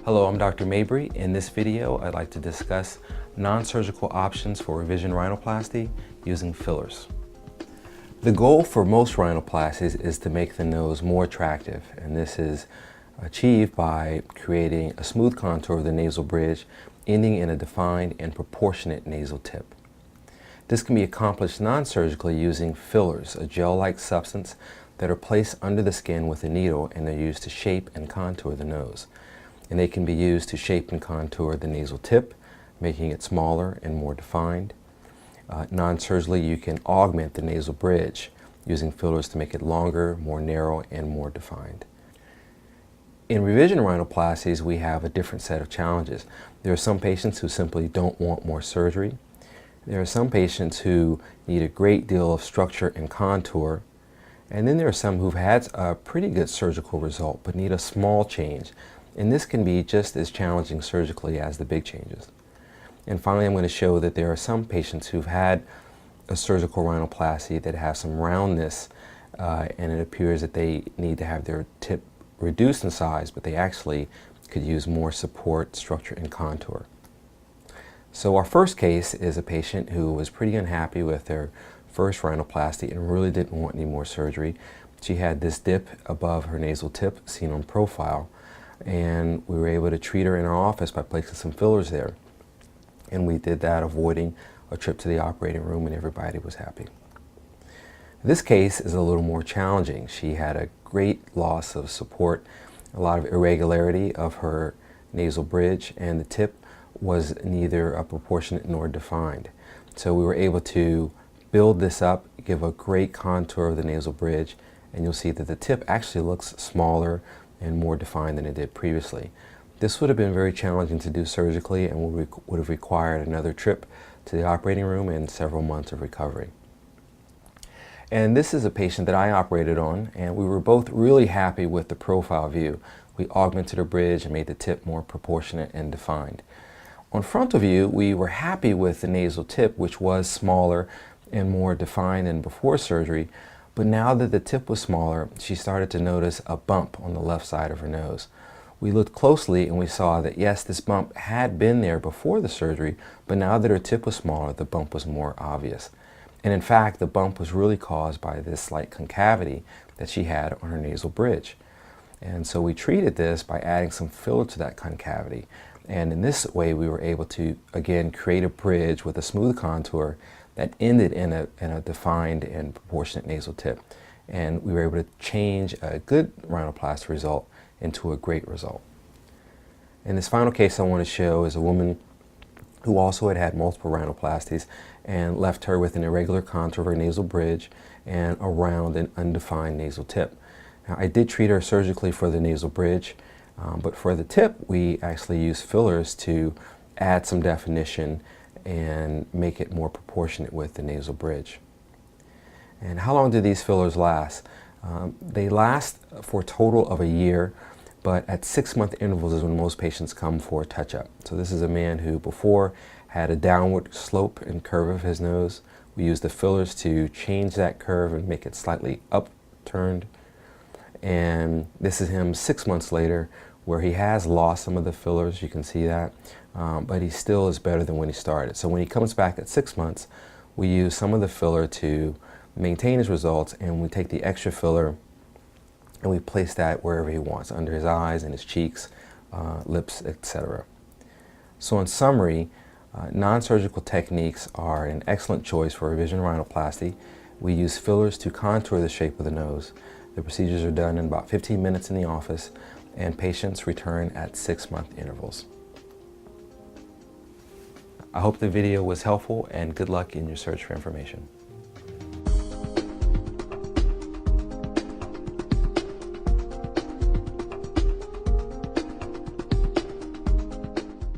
Hello, I'm Dr. Mabry. In this video, I'd like to discuss non-surgical options for revision rhinoplasty using fillers. The goal for most rhinoplasties is to make the nose more attractive, and this is achieved by creating a smooth contour of the nasal bridge, ending in a defined and proportionate nasal tip. This can be accomplished non-surgically using fillers, a gel-like substance that are placed under the skin with a needle, and they're used to shape and contour the nose. And they can be used to shape and contour the nasal tip, making it smaller and more defined. Non-surgically, you can augment the nasal bridge using fillers to make it longer, more narrow, and more defined. In revision rhinoplasties, we have a different set of challenges. There are some patients who simply don't want more surgery. There are some patients who need a great deal of structure and contour. And then there are some who've had a pretty good surgical result but need a small change. And this can be just as challenging surgically as the big changes. And finally, I'm going to show that there are some patients who've had a surgical rhinoplasty that have some roundness, and it appears that they need to have their tip reduced in size, but they actually could use more support, structure, and contour. So our first case is a patient who was pretty unhappy with their first rhinoplasty and really didn't want any more surgery. She had this dip above her nasal tip seen on profile, and we were able to treat her in our office by placing some fillers there. And we did that avoiding a trip to the operating room, and everybody was happy. This case is a little more challenging. She had a great loss of support, a lot of irregularity of her nasal bridge, and the tip was neither proportionate nor defined. So we were able to build this up, give a great contour of the nasal bridge, and you'll see that the tip actually looks smaller and more defined than it did previously. This would have been very challenging to do surgically and would have required another trip to the operating room and several months of recovery. And this is a patient that I operated on, and we were both really happy with the profile view. We augmented her bridge and made the tip more proportionate and defined. On frontal view, we were happy with the nasal tip, which was smaller and more defined than before surgery. But now that the tip was smaller, she started to notice a bump on the left side of her nose. We looked closely and we saw that yes, this bump had been there before the surgery, but now that her tip was smaller, the bump was more obvious. And in fact, the bump was really caused by this slight concavity that she had on her nasal bridge. And so we treated this by adding some filler to that concavity. And in this way, we were able to, again, create a bridge with a smooth contour that ended in a defined and proportionate nasal tip. And we were able to change a good rhinoplasty result into a great result. And this final case I want to show is a woman who also had multiple rhinoplasties and left her with an irregular contour of her nasal bridge and a round and undefined nasal tip. Now, I did treat her surgically for the nasal bridge, but for the tip, we actually used fillers to add some definition and make it more proportionate with the nasal bridge. And how long do these fillers last? They last for a total of a year, but at 6-month intervals is when most patients come for a touch-up. So this is a man who before had a downward slope and curve of his nose. We used the fillers to change that curve and make it slightly upturned. And this is him 6 months later, where he has lost some of the fillers, you can see that, but he still is better than when he started. So when he comes back at 6 months, we use some of the filler to maintain his results, and we take the extra filler and we place that wherever he wants, under his eyes and his cheeks, lips, etc. So in summary, non-surgical techniques are an excellent choice for revision rhinoplasty. We use fillers to contour the shape of the nose. The procedures are done in about 15 minutes in the office, and patients return at 6-month intervals. I hope the video was helpful, and good luck in your search for information.